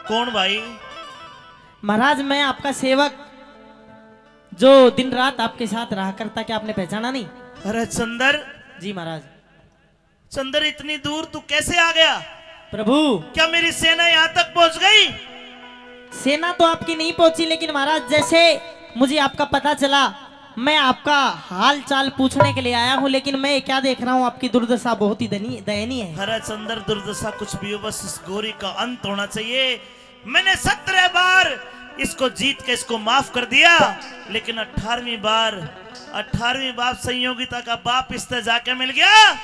कौन भाई? महाराज मैं आपका सेवक जो दिन रात आपके साथ रहा करता, क्या आपने पहचाना नहीं? अरे चंदर, जी महाराज। चंदर इतनी दूर तू कैसे आ गया? प्रभु क्या मेरी सेना यहाँ तक पहुंच गई? सेना तो आपकी नहीं पहुंची, लेकिन महाराज जैसे मुझे आपका पता चला, मैं आपका हाल चाल पूछने के लिए आया हूँ। लेकिन मैं क्या देख रहा हूँ, आपकी दुर्दशा बहुत ही दयनीय है। अरे चंदर, दुर्दशा कुछ भी हो, बस इस गोरी का अंत होना चाहिए। मैंने 17 बार इसको जीत के इसको माफ कर दिया, लेकिन 18वीं बार संयोगिता का बाप इस तरह जाके मिल गया।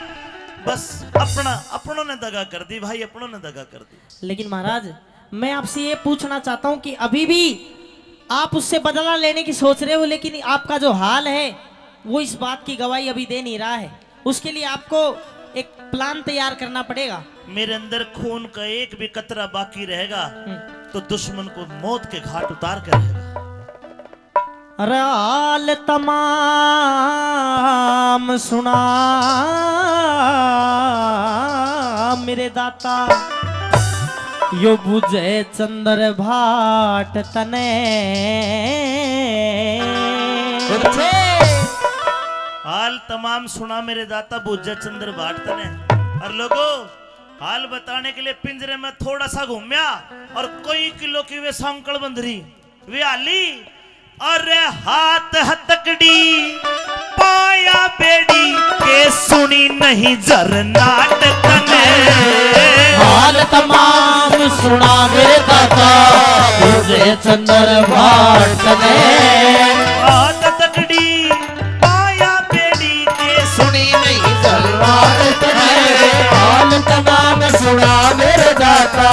बस अपनों ने दगा कर दी भाई, अपनों ने दगा कर दी। लेकिन महाराज मैं आपसे ये पूछना चाहता हूँ कि अभी भी आप उससे बदला लेने की सोच रहे हो, लेकिन आपका जो हाल है वो इस बात की गवाही अभी दे नहीं रहा है। उसके लिए आपको एक प्लान तैयार करना पड़ेगा। मेरे अंदर खून का एक भी कतरा बाकी रहेगा तो दुश्मन को मौत के घाट उतार कर रहेगा। अरे हाल तमाम सुना मेरे दाता, यो बुझे चंद्र भाट तने। हाल तमाम सुना मेरे दाता, बुझे चंद्र भाट तने। और लोगों, हाल बताने के लिए पिंजरे में थोड़ा सा घूमया और कोई किलो की वे सांकड़ बंदरी वे हाली। अरे हाथ हथकड़ी पाया बेड़ी के सुनी नहीं जर नाटक ने। हाल तमाम सुना मेरे दाता, बुझे चंद्र भाट तने। हाथ हथकड़ी पाया बेड़ी के सुनी नहीं जर नाटक ने। हाल तमाम सुना मेरे दाता।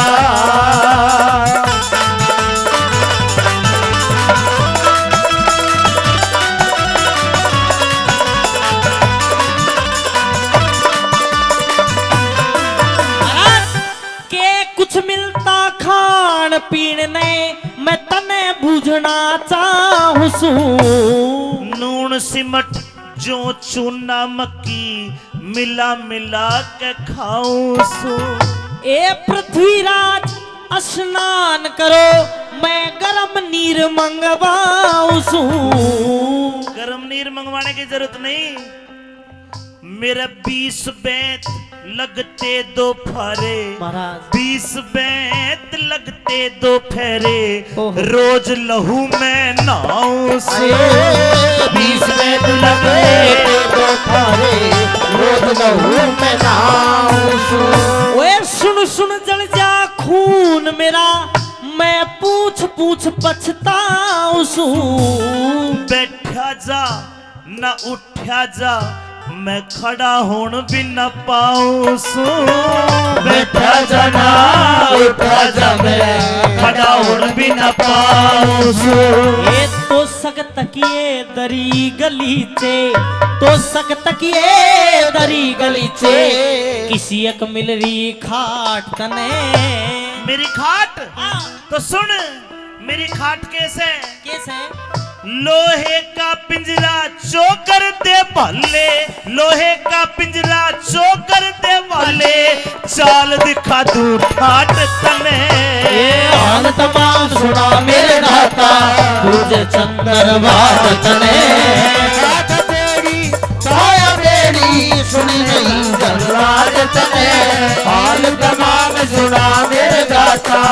पीण ने मैं तने बूझना चाहूं। नून सिमट जो चूना मक्की मिला मिला के खाऊं सू। ए पृथ्वीराज स्नान करो, मैं गरम नीर मंगवाऊं सू। गरम नीर मंगवाने की जरूरत नहीं, मेरे 20 बेंत लगते दो फारे। 20 बेंत लगते दो फेरे, रोज लहू में नहाऊं से। 20 बेंत लगते दो फारे, रोज लहू में नहाऊं से। ओए सुन सुन जल जा खून मेरा, मैं पूछ पूछ पछताऊं सू। बैठा जा न उठा जा, मैं खड़ा होन भी न पाऊं सू। बैठा जाना उठा जा, मैं खड़ा होन भी न पाऊं सू। ये तो सक तकिए दरी गलीचे, तो सक तकिए दरी गलीचे, किसी एक मिल रही खाट तने। मेरी खाट तो सुन, मेरी खाट कैसे लोहे का पिंजरा चोकर दे भले, लोहे का पिंजरा चोकर दे भले, चाल दिखा तू ठाट तने। हाल तमाम सुना मेरे दाता, तुझे चंद्र भाट तने। छाया बेड़ी सुनी नहीं जलराज तने। हाल तमाम सुना मेरे दाता।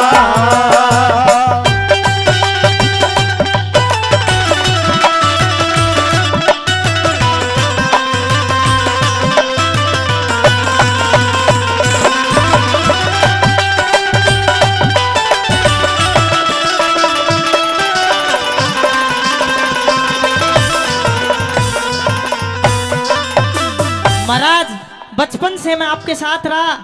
महाराज बचपन से मैं आपके साथ रहा,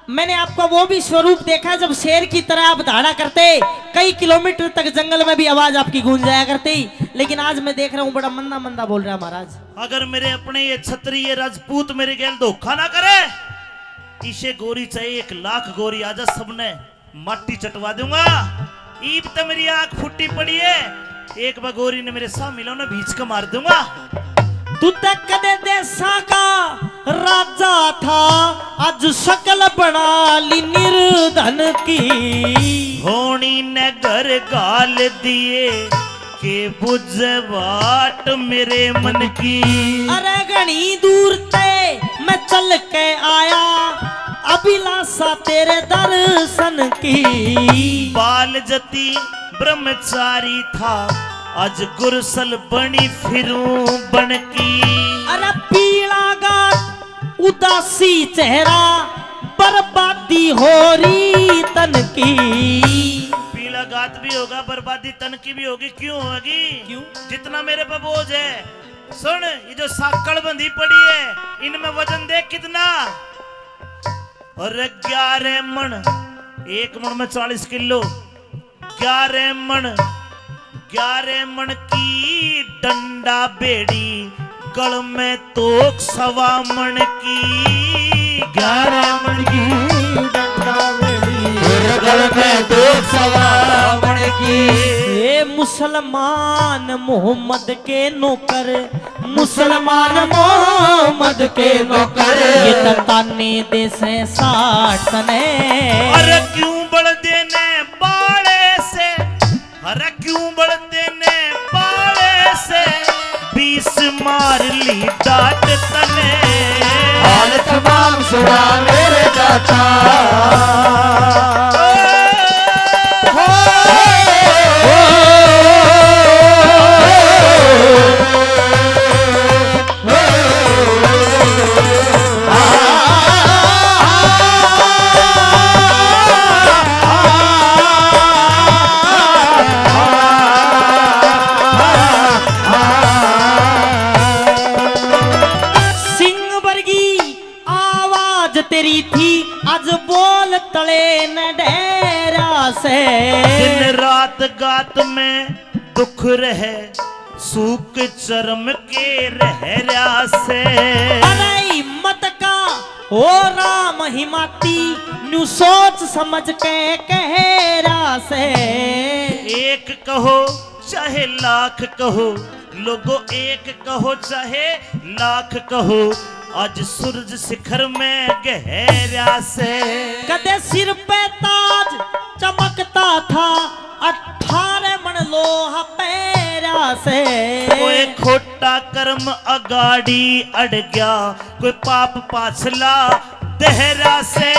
मैंने आपका वो भी स्वरूप देखा जब शेर की तरह आप धाड़ा करते, कई किलोमीटर तक जंगल में भी आवाज आपकी गूंज जाया करती। लेकिन आज मैं देख रहा हूँ बड़ा मंदा मंदा बोल रहा है महाराज। अगर मेरे अपने ये क्षत्रिय राजपूत मेरे गेल धोखा ना करे, इसे गोरी चाहिए 1 लाख गोरी आजा, सबने माटी चटवा दूंगा। ईब तो मेरी आंख फुटी पड़ी है, एक बार गोरी ने मेरे साथ मिला ना बीच का मार दूंगा। तू तक कदे देशा का राजा था, आज शकल बना ली निर्धन की। होनी ने घर गाल दिए के बुझ बाट मेरे मन की। अरे घनी दूर ते मैं चल के आया अभिलाषा तेरे दर्शन की। बाल जती ब्रह्मचारी था आज गुरसल बनी फिरूं बनकी। अरे पीला गाट उदासी चेहरा बर्बादी हो रही तन की। पीला गात भी होगा बर्बादी तन की भी होगी। क्यों होगी? क्यों? जितना मेरे पे बोझ है सुन, ये जो साकड़ बंधी पड़ी है इनमें वजन देख कितना। और 11 मन, एक मन में 40 किलो। 11 मन की डंडा बेड़ी गल में तोक 1.25 मन की। 11 मन की डंडा बेड़ी गल में तोक 1.25 मन की। ये मुसलमान मोहम्मद के नौकर, मुसलमान मोहम्मद के नौकर, ये तताने दे से 60 तने। अरे क्यों बढ़ देने बाड़े से, अरे क्यों बढ़ देने बाड़े से 20 मार ली डांट तने। हाल तमाम सुना मेरे चाचा। तेरी थी आज बोल तले न डेरा से। दिन रात गात में दुख रहे सूख चरम के रहरा से। अरे मत का ओ राम हिमाती न्यू सोच समझ के कहरा से। एक कहो चाहे लाख कहो लोगो, एक कहो चाहे लाख कहो आज सूरज शिखर में गहरा से। कदे सिर पे ताज चमकता था 18 मन लोहा पैरा से। कोई खोटा कर्म अगाड़ी अड़ गया, कोई पाप पाछला दहरा से।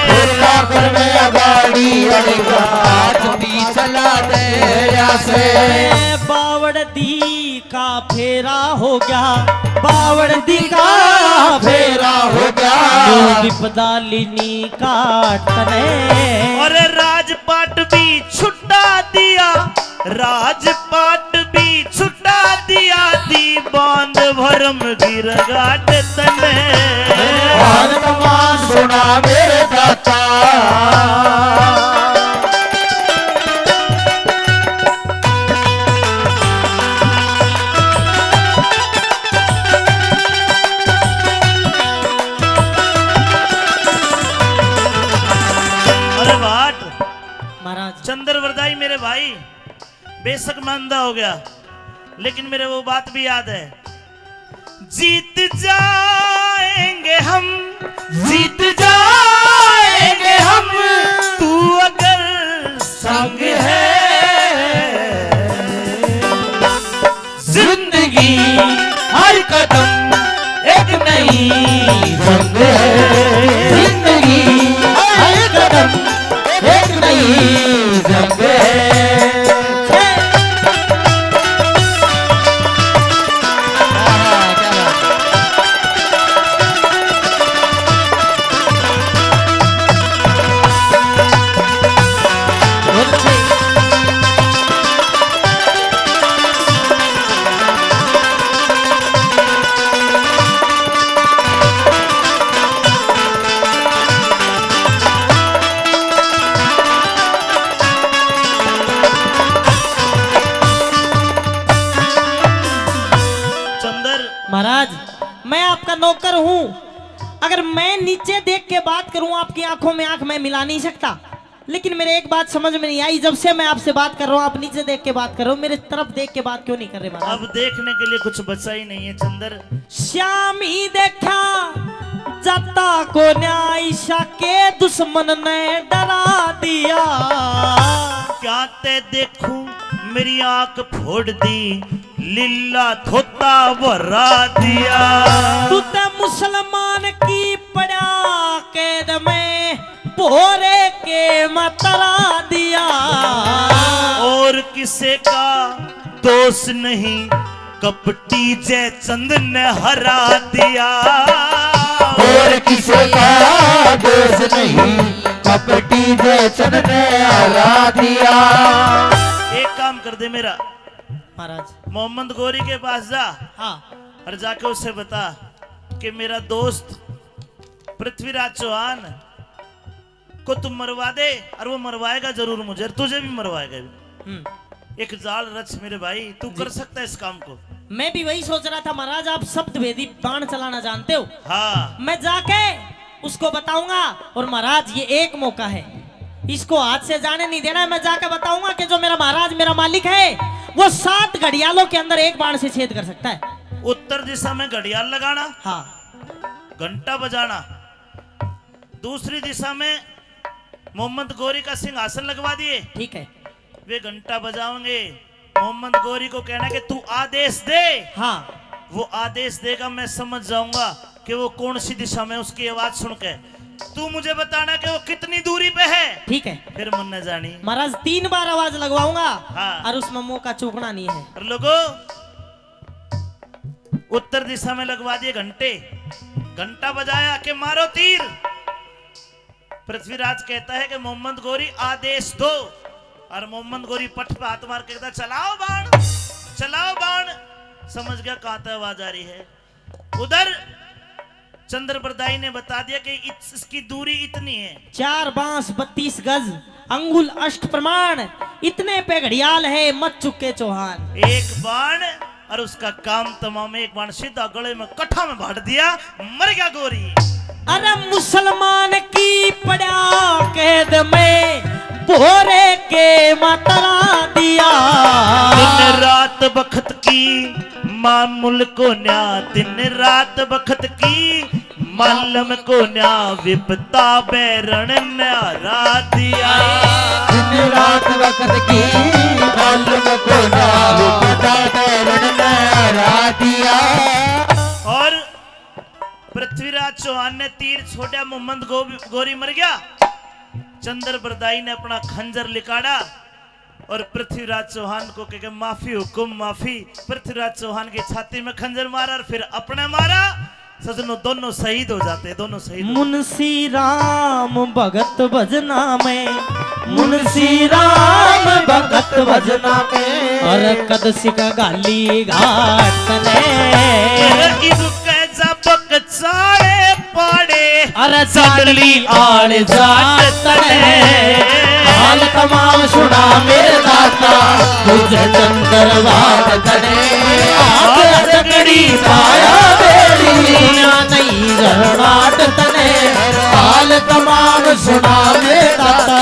खोटा कर्म अगाड़ी अड़ गया, आज भी चला दहरा से। बावड़ दी का फेरा हो गया, बावड़ दी का फेरा हो गया। विपदा लिनी काटने। और राजपाट भी छुटा दिया, राजपाट भी छुटा दिया दी बांध भरम गिर गाट तने। सुना मेरे चाचा। चंद्रवरदाई मेरे भाई बेशक मंदा हो गया, लेकिन मेरे वो बात भी याद है। जीत जाएंगे हम, जीत जाएंगे हम, तू अगर संग है। जिंदगी हर कदम एक नई जंग है। जिंदगी हर कदम एक नई जंग है। महाराज मैं आपका नौकर हूँ, अगर मैं नीचे देख के बात करूँ आपकी आंखों में आंख मैं मिला नहीं सकता, लेकिन मेरे एक बात समझ में नहीं आई, जब से मैं आपसे बात कर रहा हूँ आप नीचे देख के बात कर रहे हो, मेरे तरफ देख के बात क्यों नहीं कर रहे महाराज? अब देखने के लिए कुछ बचा ही नहीं है चंदर। श्यामी देखा जाता को न्याय ईशा के दुश्मन ने डरा दिया। क्या ते देखूं मेरी आंख फोड़ दी, लीला थोता भरा दिया। तू ते मुसलमान की पड़ा कैद में, भोरे के मतरा दिया। और किसे का दोष नहीं, कपटी जयचंद ने हरा दिया। और किसी का दोष नहीं, कपटी जयचंद ने हरा दिया। एक काम कर दे मेरा, महाराज। मोहम्मद गोरी के पास जा हाँ और जाके उससे बता कि मेरा दोस्त पृथ्वीराज चौहान को तुम मरवा दे, और वो मरवाएगा जरूर मुझे, और तुझे भी मरवाएगा भी। एक जाल रच मेरे भाई, तू कर सकता है इस काम को। मैं भी वही सोच रहा था महाराज, आप शब्द भेदी बाण चलाना जानते हो। हाँ मैं जाके उसको बताऊंगा, और महाराज ये एक मौका है, इसको हाथ से जाने नहीं देना है। मैं जाके बताऊंगा कि जो मेरा महाराज मेरा मालिक है, वो 7 घड़ियालों के अंदर एक बाण से छेद कर सकता है। उत्तर दिशा में घड़ियाल लगाना, हाँ घंटा बजाना, दूसरी दिशा में मोहम्मद गोरी का सिंहासन लगवा दिए, ठीक है। वे घंटा बजाओगे। मोहम्मद गोरी को कहना कि तू आदेश दे, हाँ वो आदेश देगा, मैं समझ जाऊंगा कि वो कौन सी दिशा में, उसकी आवाज सुन के तू मुझे बताना कि वो कितनी दूरी पे है, ठीक है। फिर मन न जानी। महाराज 3 बार आवाज लगवाऊंगा, हाँ। और उसमें मौका चूकना नहीं है। और लोगों, उत्तर दिशा में लगवा दिए घंटे, घंटा बजाया कि मारो तीर। पृथ्वीराज कहता है कि मोहम्मद गोरी आदेश दो, और मोहम्मद गोरी पट पे हाथ मार के कहता चलाओ बाण, चलाओ बाण। समझ गया कहां तक आवाज आ रही है। उधर चंद्रप्रदाई ने बता दिया कि इसकी दूरी इतनी है, 4 बांस 32 गज, अंगुल अष्ट प्रमाण, इतने पे घड़ियाल है, मत चुके चौहान। एक बाण और उसका काम तमाम। एक बाण सीधा गले में कट्ठा में भाड़ दिया, मर गया गोरी। अरे मुसलमान की पड़ा कैद में, भोरे के मतरा दिया। दिन रात बखत की मामूल को न्या, दिन रात बखत की मालम को न्या, विपता बैरण न्यारा दिया। दिन रात वक्त की मालूम को ना, विपता बैरण न्यारा दिया। और पृथ्वीराज चौहान ने तीर छोड़ा, मोहम्मद गोरी मर गया। चंद्रप्रदाई ने अपना खंजर लिकाड़ा और पृथ्वीराज चौहान को कह माफी हुकुम माफी। पृथ्वीराज चौहान की छाती में खंजर मारा और फिर अपने मारा। सजनों दोनों शहीद हो जाते, दोनों शहीद। मुंशी राम भगत भजना में, मुंशी राम भगत भजना में, और कद सिका गाली घाट ने, चाड़े पाड़े, अरे चाडली आड़ जाट ने। हाल तमाम सुना मेरे दाता, तुझे चंद्र बात करे। आग अटकड़ी पाया बेड़ी, नहीं झरनाट तने। हाल तमाम सुना मेरे दाता।